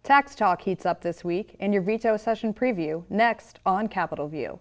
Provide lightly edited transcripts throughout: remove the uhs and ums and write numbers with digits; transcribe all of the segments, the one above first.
Tax talk heats up this week, and your veto session preview next on Capitol View.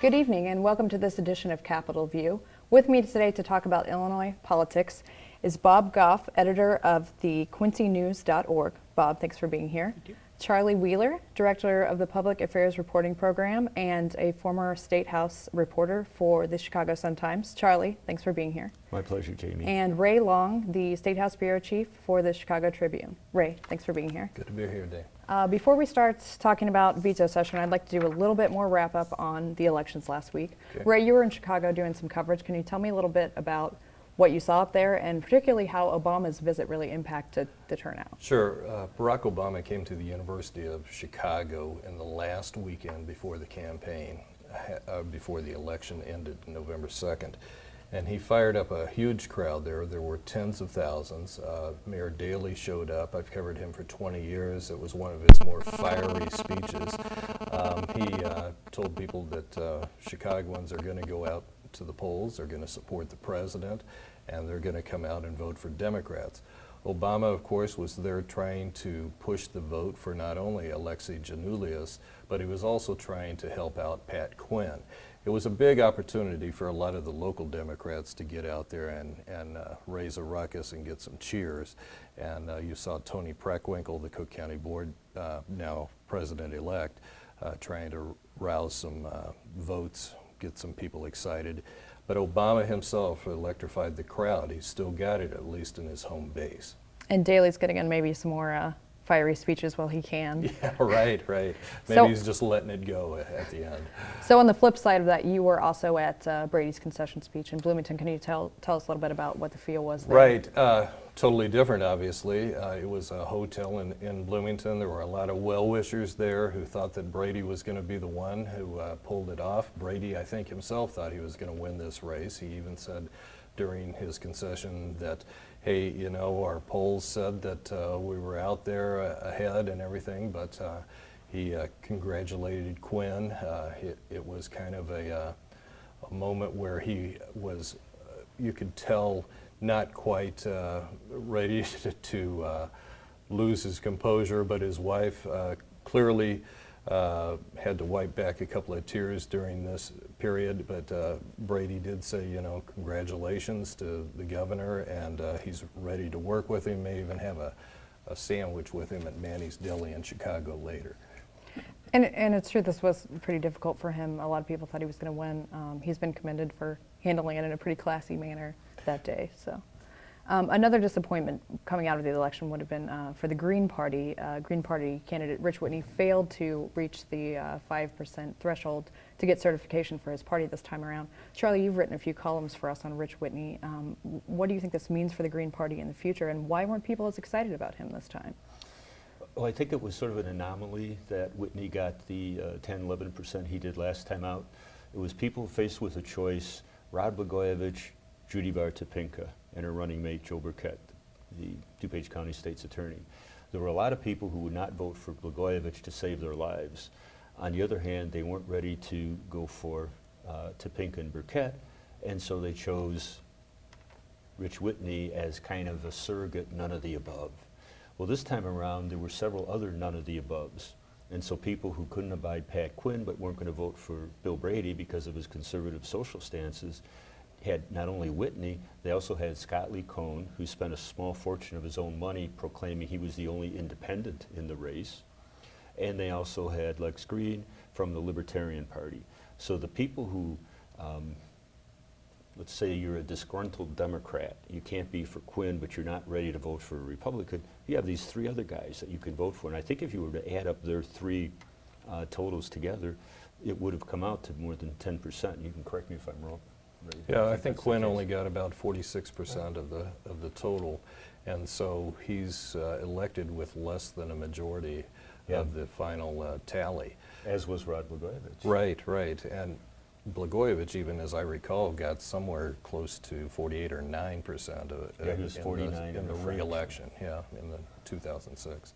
Good evening and welcome to this edition of Capitol View. With me today to talk about Illinois politics is Bob Gough, editor of the QuincyNews.org. Bob, thanks for being here. Thank you. Charlie Wheeler, director of the Public Affairs Reporting Program and a former State House reporter for the Chicago Sun-Times. Charlie, thanks for being here. My pleasure, Jamie. And Ray Long, the State House bureau chief for the Chicago Tribune. Ray, thanks for being here. Good to be here today. Before we start talking about veto session, I'd like to do a little bit more wrap up on the elections last week. Okay. Ray, you were in Chicago doing some coverage. Can you tell me a little bit about what you saw up there and particularly how Obama's visit really impacted the turnout? Sure. Barack Obama came to the University of Chicago in the last weekend before the campaign, before the election ended November 2nd. And he fired up a huge crowd there. There were tens of thousands. Mayor Daley showed up. I've covered him for 20 years. It was one of his more fiery speeches. He told people that Chicagoans are going to go out to the polls, they're going to support the president, and they're going to come out and vote for Democrats. Obama, of course, was there trying to push the vote for not only Alexei Giannoulias, but he was also trying to help out Pat Quinn. It was a big opportunity for a lot of the local Democrats to get out there and raise a ruckus and get some cheers. And you saw Tony Preckwinkle, the Cook County Board, now president-elect, trying to rouse some votes, get some people excited. But Obama himself electrified the crowd. He's still got it, at least in his home base. And Daley's getting in maybe some more fiery speeches while he can. Yeah, right. Maybe he's just letting it go at the end. So on the flip side of that, you were also at Brady's concession speech in Bloomington. Can you tell us a little bit about what the feel was there? Right. Totally different, obviously. It was a hotel in Bloomington. There were a lot of well-wishers there who thought that Brady was going to be the one who pulled it off. Brady, I think himself, thought he was going to win this race. He even said during his concession that, hey, you know, our polls said that we were out there ahead and everything, but he congratulated Quinn. It was kind of a moment where he was, you could tell, not quite ready to lose his composure, but his wife clearly had to wipe back a couple of tears during this period, but Brady did say, you know, congratulations to the governor, and he's ready to work with him, may even have a sandwich with him at Manny's Deli in Chicago later. And it's true, this was pretty difficult for him. A lot of people thought he was going to win. He's been commended for handling it in a pretty classy manner that day. So another disappointment coming out of the election would have been for the Green Party. Green Party candidate Rich Whitney failed to reach the 5% threshold to get certification for his party this time around. Charlie, you've written a few columns for us on Rich Whitney. What do you think this means for the Green Party in the future, and why weren't people as excited about him this time? Well, I think it was sort of an anomaly that Whitney got the 10-11% he did last time out. It was people faced with a choice: Rod Blagojevich, Judy Var-Topinka, and her running mate Joe Burkett, the DuPage County State's attorney. There were a lot of people who would not vote for Blagojevich to save their lives. On the other hand, they weren't ready to go for Topinka and Burkett, and so they chose Rich Whitney as kind of a surrogate none of the above. Well, this time around, there were several other none of the aboves. And so people who couldn't abide Pat Quinn but weren't going to vote for Bill Brady because of his conservative social stances had not only Whitney, they also had Scott Lee Cohn, who spent a small fortune of his own money proclaiming he was the only independent in the race. And they also had Lex Green from the Libertarian Party. So the people who, let's say you're a disgruntled Democrat, you can't be for Quinn, but you're not ready to vote for a Republican, you have these three other guys that you can vote for. And I think if you were to add up their three totals together, it would have come out to more than 10%. You can correct me if I'm wrong. Yeah, I think Quinn only got about 46% of the total, and so he's elected with less than a majority of the final tally. As was Rod Blagojevich. Right, and Blagojevich, even as I recall, got somewhere close to 48 or 9% of Yeah, he was 49 in the French. re-election, yeah, in the 2006.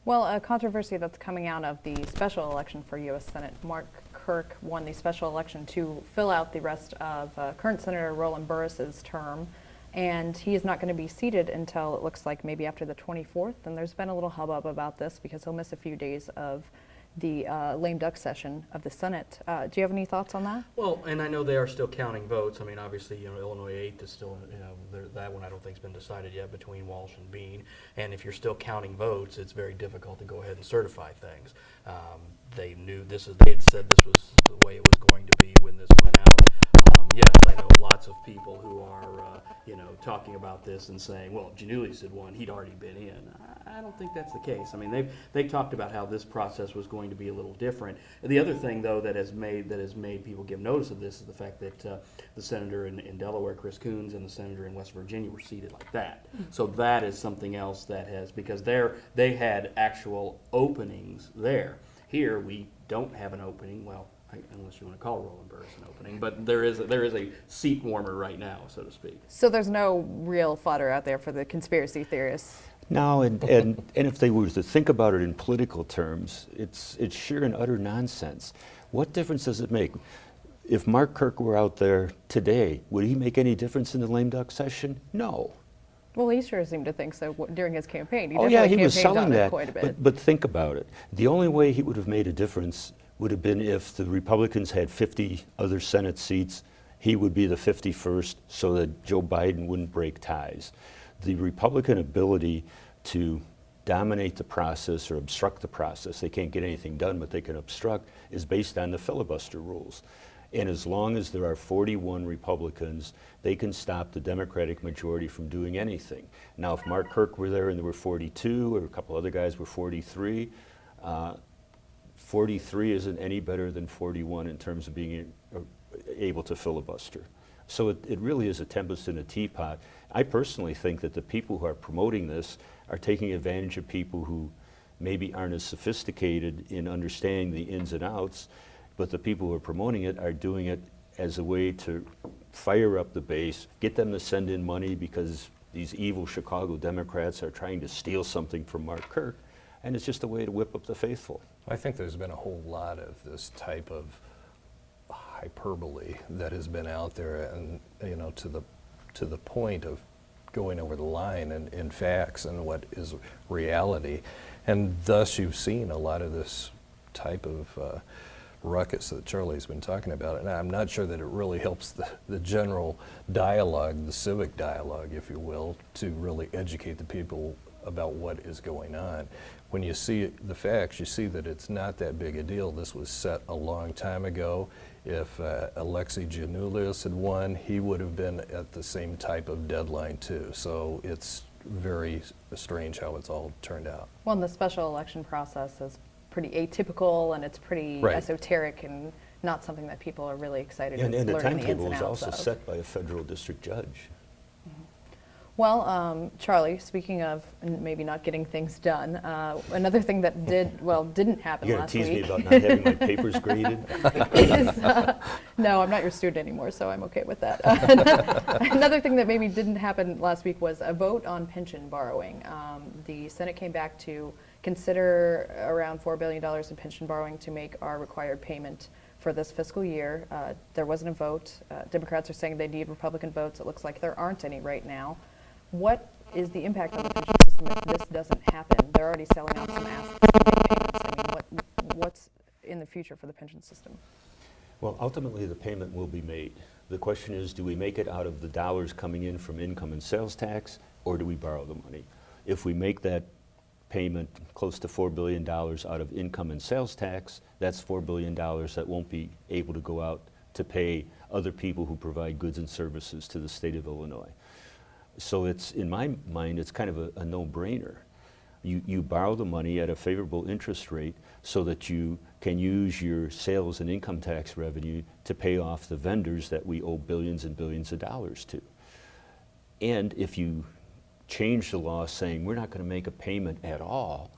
Well, a controversy that's coming out of the special election for U.S. Senate, Mark Kirk won the special election to fill out the rest of current Senator Roland Burris's term, and he is not going to be seated until it looks like maybe after the 24th, and there's been a little hubbub about this because he'll miss a few days of the lame duck session of the Senate. Do you have any thoughts on that? Well, and I know they are still counting votes. I mean, obviously, Illinois 8th is still, that one I don't think has been decided yet between Walsh and Bean. And if you're still counting votes, it's very difficult to go ahead and certify things. They had said this was the way it was going to be when this went out. Yes, I know lots of people who are, talking about this and saying, well, Giannoulias had won, he'd already been in. I don't think that's the case. I mean, they've talked about how this process was going to be a little different. The other thing, though, that has made people give notice of this is the fact that the senator in Delaware, Chris Coons, and the senator in West Virginia were seated like that. So that is something else that has, because they had actual openings there. Here, we don't have an opening. Well, unless you want to call Roland Burris an opening, but there is a seat warmer right now, so to speak. So there's no real fodder out there for the conspiracy theorists. No, and if they were to think about it in political terms, it's sheer and utter nonsense. What difference does it make? If Mark Kirk were out there today, would he make any difference in the lame duck session? No. Well, he sure seemed to think so during his campaign. Oh yeah, he was campaigned on selling it that. quite a bit. But think about it. The only way he would have made a difference would have been if the Republicans had 50 other Senate seats. He would be the 51st so that Joe Biden wouldn't break ties. The Republican ability to dominate the process or obstruct the process, they can't get anything done, but they can obstruct, is based on the filibuster rules. And as long as there are 41 Republicans, they can stop the Democratic majority from doing anything. Now, if Mark Kirk were there and there were 42, or a couple other guys were 43, 43 isn't any better than 41 in terms of being able to filibuster. So it really is a tempest in a teapot. I personally think that the people who are promoting this are taking advantage of people who maybe aren't as sophisticated in understanding the ins and outs, but the people who are promoting it are doing it as a way to fire up the base, get them to send in money because these evil Chicago Democrats are trying to steal something from Mark Kirk, and it's just a way to whip up the faithful. I think there's been a whole lot of this type of hyperbole that has been out there, and to the point of going over the line in facts and what is reality, and thus you've seen a lot of this type of ruckus that Charlie's been talking about, and I'm not sure that it really helps the general dialogue, the civic dialogue, if you will, to really educate the people about what is going on. When you see the facts, you see that it's not that big a deal. This was set a long time ago. If Alexei Giannoulias had won, he would have been at the same type of deadline too. So it's very strange how it's all turned out. Well, and the special election process is pretty atypical, and it's pretty esoteric and not something that people are really excited And to the learn the ins timetable and was outs also of. set by a federal district judge. Well, Charlie, speaking of maybe not getting things done, another thing that didn't happen You're going last to tease week. me about not having my papers graded? is, no, I'm not your student anymore, so I'm okay with that. Another thing that maybe didn't happen last week was a vote on pension borrowing. The Senate came back to consider around $4 billion in pension borrowing to make our required payment for this fiscal year. There wasn't a vote. Democrats are saying they need Republican votes. It looks like there aren't any right now. What is the impact on the pension system if this doesn't happen? They're already selling off some assets to make payments. I mean, what's in the future for the pension system? Well, ultimately, the payment will be made. The question is, do we make it out of the dollars coming in from income and sales tax, or do we borrow the money? If we make that payment close to $4 billion out of income and sales tax, that's $4 billion that won't be able to go out to pay other people who provide goods and services to the state of Illinois. So it's, in my mind, it's kind of a no-brainer. You borrow the money at a favorable interest rate so that you can use your sales and income tax revenue to pay off the vendors that we owe billions and billions of dollars to. And if you change the law saying we're not going to make a payment at all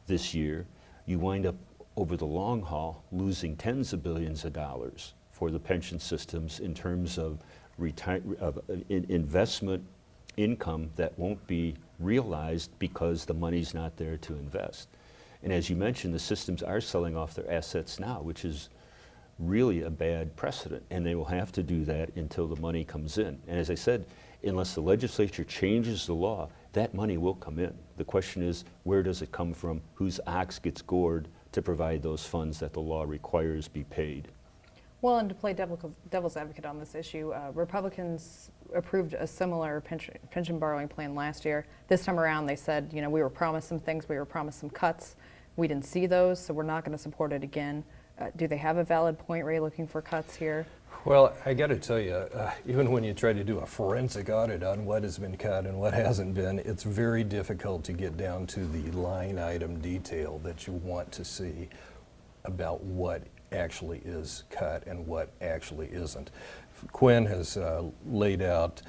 this year, you wind up over the long haul, losing tens of billions of dollars for the pension systems in terms of investment income that won't be realized because the money's not there to invest. And as you mentioned, the systems are selling off their assets now, which is really a bad precedent, and they will have to do that until the money comes in. And as I said, unless the legislature changes the law, that money will come in. The question is, where does it come from? Whose ox gets gored to provide those funds that the law requires be paid? Well, and to play devil's advocate on this issue, Republicans approved a similar pension borrowing plan last year. This time around, they said, you know, we were promised some things, we were promised some cuts. We didn't see those, so we're not going to support it again. Do they have a valid point, Ray, looking for cuts here? Well, I got to tell you, even when you try to do a forensic audit on what has been cut and what hasn't been, it's very difficult to get down to the line item detail that you want to see about what actually is cut and what actually isn't. Quinn has laid out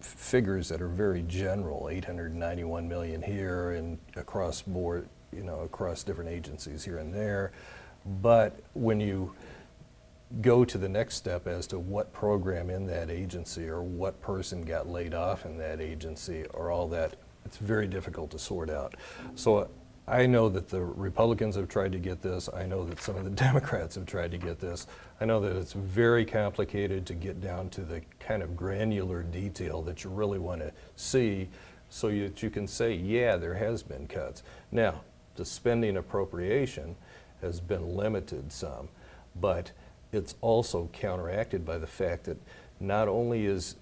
figures that are very general, 891 million here and across board, you know, across different agencies here and there. But when you go to the next step as to what program in that agency or what person got laid off in that agency or all that, it's very difficult to sort out. So I know that the Republicans have tried to get this. I know that some of the Democrats have tried to get this. I know that it's very complicated to get down to the kind of granular detail that you really want to see so that you can say, yeah, there has been cuts. Now, the spending appropriation has been limited some, but it's also counteracted by the fact that not only is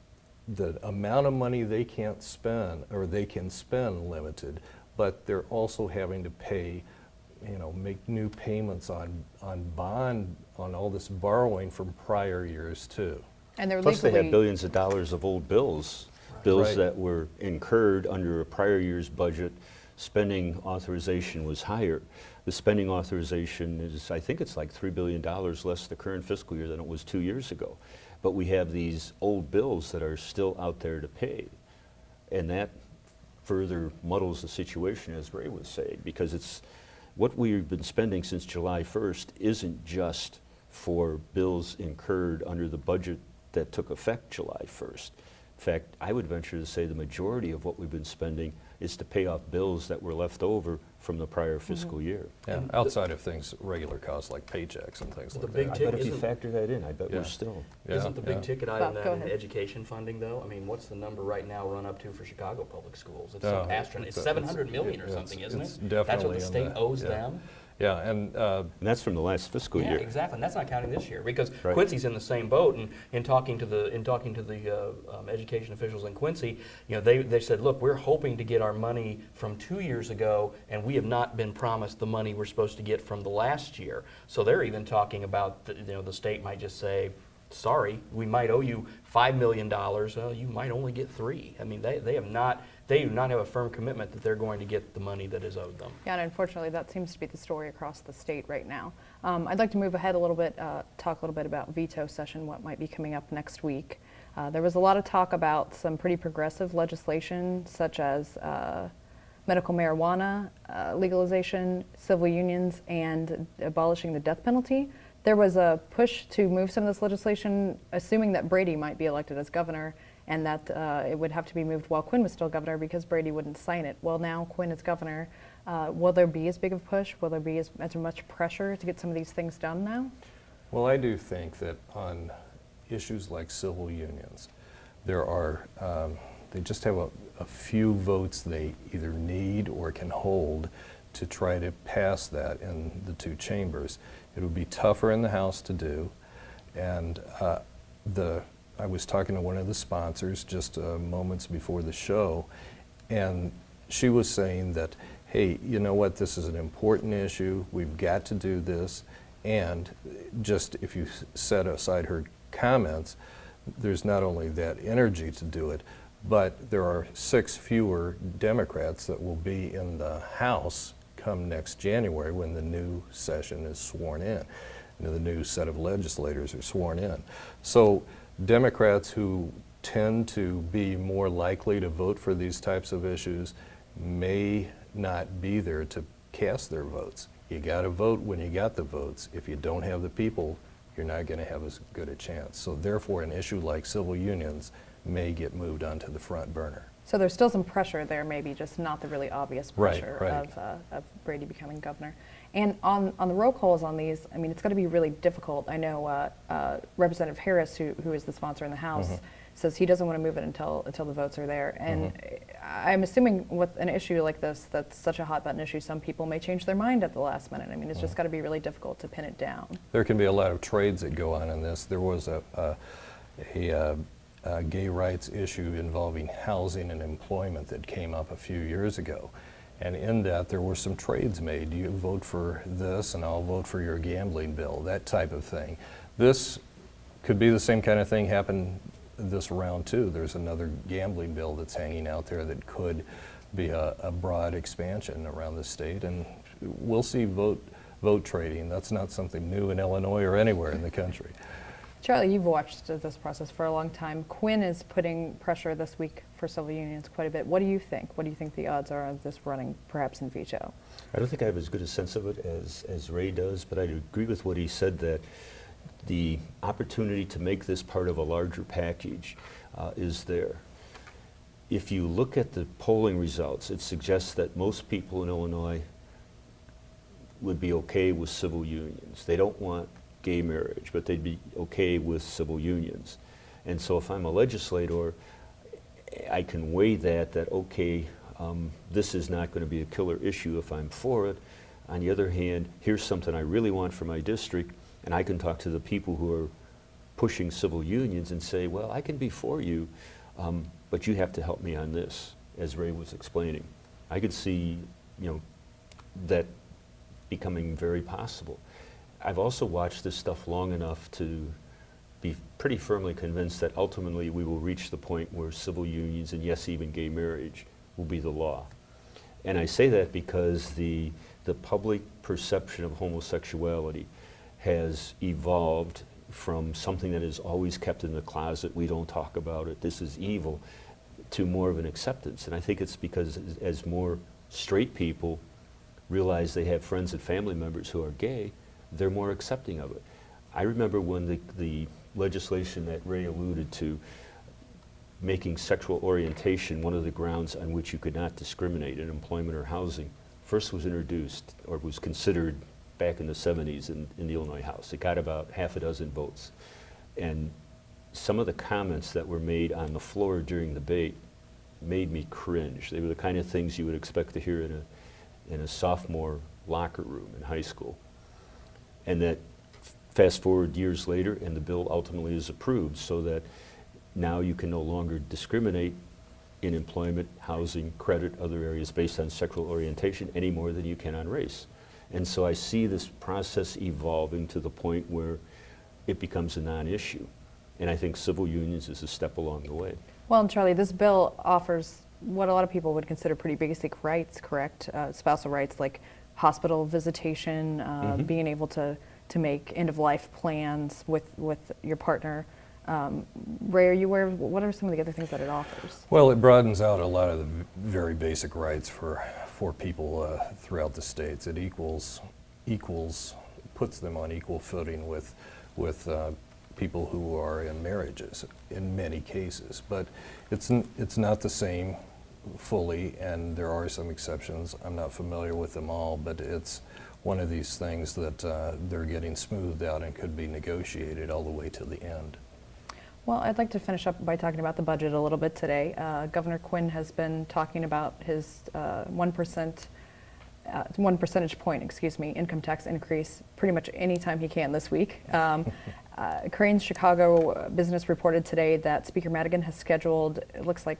the amount of money they can't spend or they can spend limited, but they're also having to pay, you know, make new payments on bond, on all this borrowing from prior years too. And they're Plus they legally have billions of dollars of old bills, bills Right. that were incurred under a prior year's budget. Spending authorization was higher. The spending authorization is, I think it's like $3 billion less the current fiscal year than it was 2 years ago. But we have these old bills that are still out there to pay. And that further muddles the situation, as Ray was saying, because it's what we've been spending since July 1st isn't just for bills incurred under the budget that took effect July 1st. In fact, I would venture to say the majority of what we've been spending is to pay off bills that were left over from the prior fiscal year. Yeah, outside of things, regular costs like paychecks and things The like big that. I tick bet if you isn't- factor that in, I bet Yeah. we're still. Yeah, Isn't the big yeah. ticket item Bob, go that in ahead. education funding though? I mean, what's the number right now run up to for Chicago public schools? It's No, some astronaut. It's it's- 700 million or it's- something, isn't it's it? That's what definitely the in state the- owes yeah. them. Yeah, and And that's from the last fiscal Yeah, year. exactly, and that's not counting this year, because Right. Quincy's in the same boat, and in talking to the education officials in Quincy, you know, they said, look, we're hoping to get our money from 2 years ago, and we have not been promised the money we're supposed to get from the last year. So they're even talking about, the state might just say, sorry, we might owe you $5 million, you might only get 3. I mean, they do not have a firm commitment that they're going to get the money that is owed them. Yeah, and unfortunately, that seems to be the story across the state right now. I'd like to move ahead a little bit, talk a little bit about veto session, what might be coming up next week. There was a lot of talk about some pretty progressive legislation, such as medical marijuana legalization, civil unions, and abolishing the death penalty. There was a push to move some of this legislation, assuming that Brady might be elected as governor, and that it would have to be moved while Quinn was still governor because Brady wouldn't sign it. Well, now Quinn is governor. Will there be as big of a push? Will there be as much pressure to get some of these things done now? well, I do think that on issues like civil unions, there are, they just have a few votes they either need or can hold to try to pass that in the two chambers. It would be tougher in the House to do, and I was talking to one of the sponsors just moments before the show, and she was saying that, hey, you know what, this is an important issue, we've got to do this, and just if you set aside her comments, there's not only that energy to do it, but there are 6 fewer Democrats that will be in the House come next January when the new session is sworn in. The new set of legislators are sworn in. So Democrats who tend to be more likely to vote for these types of issues may not be there to cast their votes. You got to vote when you got the votes. If you don't have the people, you're not going to have as good a chance. So therefore, an issue like civil unions may get moved onto the front burner. So there's still some pressure there, maybe just not the really obvious Right, pressure right. of Brady becoming governor. And on the roll calls on these, I mean, it's going to be really difficult. I know Representative Harris, who is the sponsor in the House, says he doesn't want to move it until the votes are there. And I'm assuming with an issue like this, that's such a hot button issue, some people may change their mind at the last minute. I mean, it's just got to be really difficult to pin it down. There can be a lot of trades that go on in this. There was a gay rights issue involving housing and employment that came up a few years ago. And in that, there were some trades made. You vote for this, and I'll vote for your gambling bill, that type of thing. This could be the same kind of thing happen this round, too. There's another gambling bill that's hanging out there that could be a broad expansion around the state. And we'll see vote trading. That's not something new in Illinois or anywhere in the country. Charlie, you've watched this process for a long time. Quinn is putting pressure this week for civil unions quite a bit. What do you think? What do you think the odds are of this running perhaps in veto? I don't think I have as good a sense of it as Ray does, but I agree with what he said, that the opportunity to make this part of a larger package is there. If you look at the polling results, it suggests that most people in Illinois would be okay with civil unions. They don't want gay marriage, but they'd be okay with civil unions. And so if I'm a legislator, I can weigh that okay, this is not going to be a killer issue if I'm for it. On the other hand, here's something I really want for my district, and I can talk to the people who are pushing civil unions and say, well, I can be for you, but you have to help me on this, as Ray was explaining. I could see, that becoming very possible. I've also watched this stuff long enough to be pretty firmly convinced that ultimately we will reach the point where civil unions, and yes, even gay marriage, will be the law. And I say that because the public perception of homosexuality has evolved from something that is always kept in the closet, we don't talk about it, this is evil, to more of an acceptance. And I think it's because as more straight people realize they have friends and family members who are gay, they're more accepting of it. I remember when the legislation that Ray alluded to, making sexual orientation one of the grounds on which you could not discriminate in employment or housing, first was introduced or was considered back in the 70s in the Illinois House. It got about half a dozen votes. And some of the comments that were made on the floor during the debate made me cringe. They were the kind of things you would expect to hear in a sophomore locker room in high school. And that fast forward years later, and the bill ultimately is approved, so that now you can no longer discriminate in employment, housing, credit, other areas based on sexual orientation any more than you can on race. And so I see this process evolving to the point where it becomes a non-issue. And I think civil unions is a step along the way. Well, and Charlie, this bill offers what a lot of people would consider pretty basic rights, correct? Spousal rights like hospital visitation, being able to make end-of-life plans with your partner. Ray, are you aware of what are some of the other things that it offers? Well, it broadens out a lot of the very basic rights for people throughout the states. It puts them on equal footing with people who are in marriages in many cases. But it's not the same fully, and there are some exceptions. I'm not familiar with them all, but it's one of these things that they're getting smoothed out and could be negotiated all the way to the end. Well, I'd like to finish up by talking about the budget a little bit today. Governor Quinn has been talking about his 1 percentage point, income tax increase pretty much any time he can this week. Crain's Chicago Business reported today that Speaker Madigan has scheduled, it looks like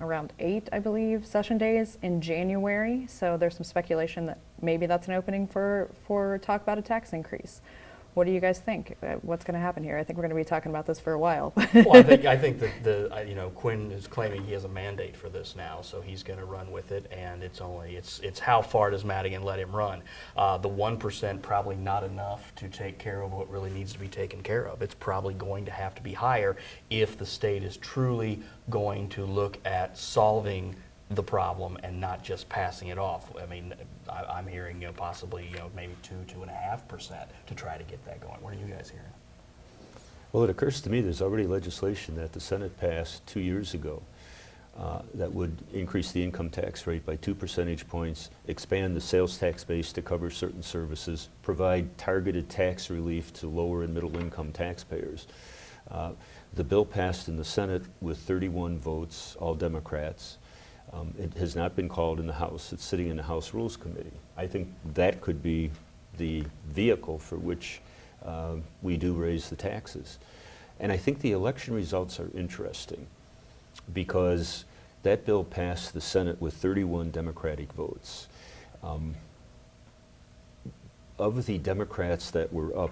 around 8, I believe, session days in January. So there's some speculation that maybe that's an opening for talk about a tax increase. What do you guys think? What's going to happen here? I think we're going to be talking about this for a while. Well, I think that Quinn is claiming he has a mandate for this now, so he's going to run with it. And it's how far does Madigan let him run? The 1% probably not enough to take care of what really needs to be taken care of. It's probably going to have to be higher if the state is truly going to look at solving the problem and not just passing it off. I mean, I'm hearing, possibly, maybe 2.5% to try to get that going. What are you guys hearing? Well, it occurs to me there's already legislation that the Senate passed 2 years ago that would increase the income tax rate by 2 percentage points, expand the sales tax base to cover certain services, provide targeted tax relief to lower and middle income taxpayers. The bill passed in the Senate with 31 votes, all Democrats. It has not been called in the House. It's sitting in the House Rules Committee. I think that could be the vehicle for which we do raise the taxes. And I think the election results are interesting because that bill passed the Senate with 31 Democratic votes. Of the Democrats that were up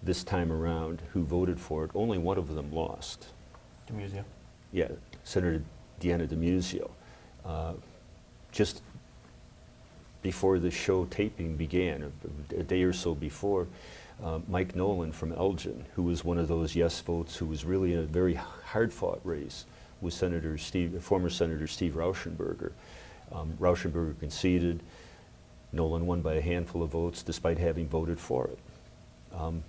this time around who voted for it, only one of them lost. DeMuzio? Yeah, Senator Deanna DeMuzio. Just before the show taping began, a day or so before, Mike Nolan from Elgin, who was one of those yes votes, who was really in a very hard-fought race with former Senator Steve Rauschenberger. Rauschenberger conceded. Nolan won by a handful of votes despite having voted for it.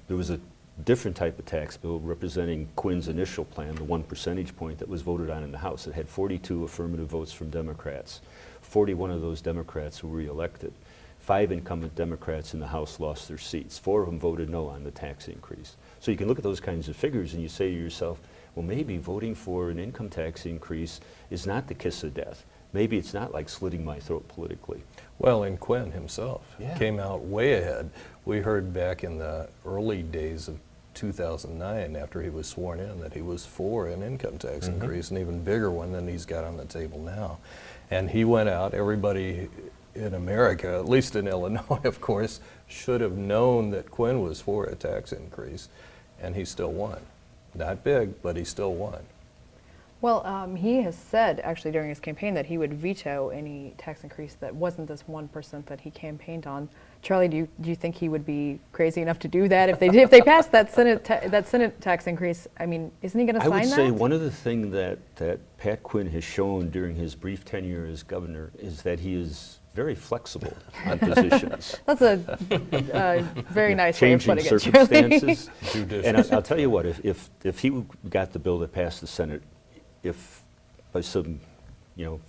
There was a different type of tax bill representing Quinn's initial plan, the 1 percentage point that was voted on in the House. It had 42 affirmative votes from Democrats. 41 of those Democrats were reelected. 5 incumbent Democrats in the House lost their seats. 4 of them voted no on the tax increase. So you can look at those kinds of figures and you say to yourself, well, maybe voting for an income tax increase is not the kiss of death. Maybe it's not like slitting my throat politically. Well, and Quinn himself Yeah. came out way ahead. We heard back in the early days of 2009, after he was sworn in, that he was for an income tax increase, an even bigger one than he's got on the table now. And he went out, everybody in America, at least in Illinois, of course, should have known that Quinn was for a tax increase, and he still won. Not big, but he still won. Well, he has said, actually, during his campaign that he would veto any tax increase that wasn't this 1% that he campaigned on. Charlie, do you think he would be crazy enough to do that if they passed that Senate tax increase? I mean, isn't he going to sign that? I would say one of the things that Pat Quinn has shown during his brief tenure as governor is that he is very flexible on positions. That's a very nice way of Changing putting it, Charlie. circumstances. Judicious. And I'll tell you what, if he got the bill that passed the Senate, if by some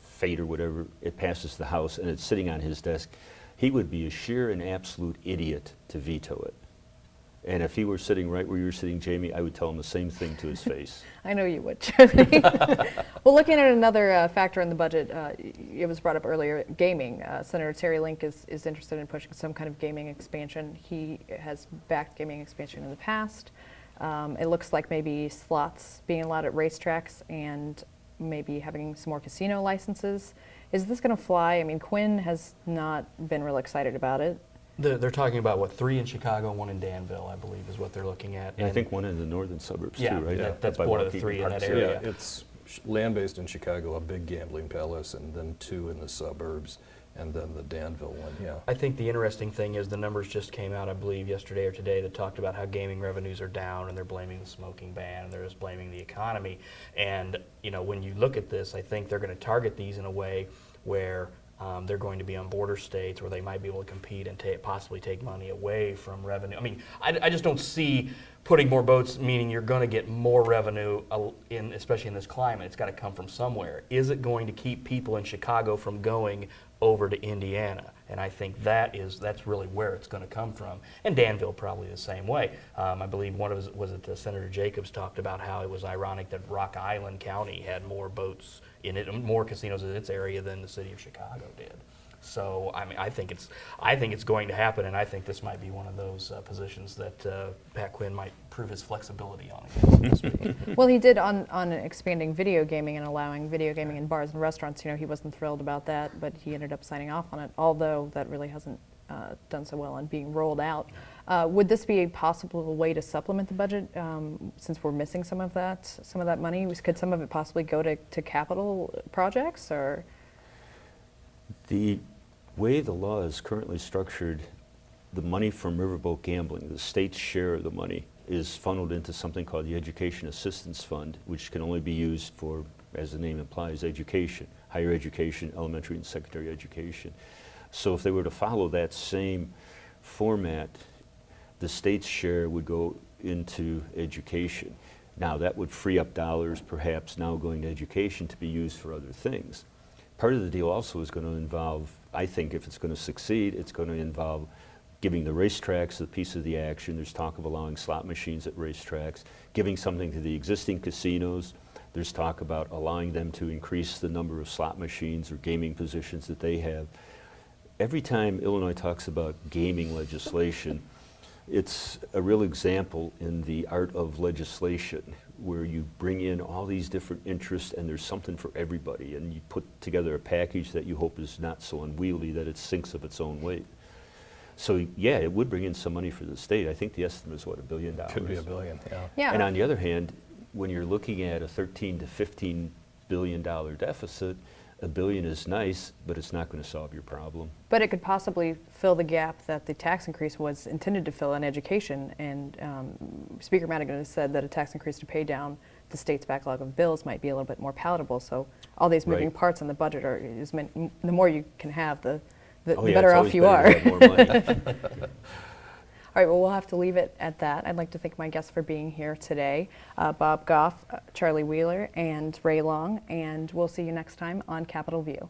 fate or whatever it passes the House and it's sitting on his desk, he would be a sheer and absolute idiot to veto it. And if he were sitting right where you're sitting, Jamie, I would tell him the same thing to his face. I know you would, Charlie. Well, looking at another factor in the budget, it was brought up earlier, gaming. Senator Terry Link is interested in pushing some kind of gaming expansion. He has backed gaming expansion in the past. It looks like maybe slots being allowed at racetracks and maybe having some more casino licenses. Is this going to fly? I mean, Quinn has not been real excited about it. They're talking about, 3 in Chicago, 1 in Danville, I believe, is what they're looking at. And I think one in the northern suburbs Yeah, too, right? yeah, that's By one of the Waukegan 3 in Park that City. area. Yeah, it's land-based in Chicago, a big gambling palace, and then 2 in the suburbs, and then the Danville one, yeah. I think the interesting thing is the numbers just came out, I believe, yesterday or today that talked about how gaming revenues are down and they're blaming the smoking ban and they're just blaming the economy. And, when you look at this, I think they're going to target these in a way where they're going to be on border states where they might be able to compete and possibly take money away from revenue. I mean, I just don't see putting more boats meaning you're going to get more revenue, especially in this climate. It's got to come from somewhere. Is it going to keep people in Chicago from going over to Indiana? And I think that's really where it's going to come from. And Danville probably the same way. I believe Senator Jacobs talked about how it was ironic that Rock Island County had more boats in it, more casinos in its area than the city of Chicago did. So I mean, I think it's going to happen, and I think this might be one of those positions that Pat Quinn might prove his flexibility on. So to speak. Well, he did on expanding video gaming and allowing video gaming in bars and restaurants. He wasn't thrilled about that, but he ended up signing off on it, although that really hasn't done so well on being rolled out. Would this be a possible way to supplement the budget since we're missing some of that money? Could some of it possibly go to capital projects or? The way the law is currently structured, the money from riverboat gambling, the state's share of the money, is funneled into something called the Education Assistance Fund, which can only be used for, as the name implies, education, higher education, elementary and secondary education. So if they were to follow that same format, the state's share would go into education. Now, that would free up dollars, perhaps now going to education, to be used for other things. Part of the deal also is going to involve, I think if it's going to succeed, it's going to involve giving the racetracks a piece of the action. There's talk of allowing slot machines at racetracks, giving something to the existing casinos. There's talk about allowing them to increase the number of slot machines or gaming positions that they have. Every time Illinois talks about gaming legislation, it's a real example in the art of legislation, where you bring in all these different interests and there's something for everybody, and you put together a package that you hope is not so unwieldy that it sinks of its own weight. So yeah, it would bring in some money for the state. I think the estimate is what, $1 billion? Could be $1 billion, yeah. Yeah. And on the other hand, when you're looking at a $13 to $15 billion deficit, $1 billion is nice, but it's not going to solve your problem. But it could possibly fill the gap that the tax increase was intended to fill in education. And Speaker Madigan has said that a tax increase to pay down the state's backlog of bills might be a little bit more palatable. So all these moving Right. parts in the budget are the more you can have, the Oh, yeah, better it's off always you better are. to have more money. All right, well, we'll have to leave it at that. I'd like to thank my guests for being here today, Bob Gough, Charlie Wheeler, and Ray Long, and we'll see you next time on Capitol View.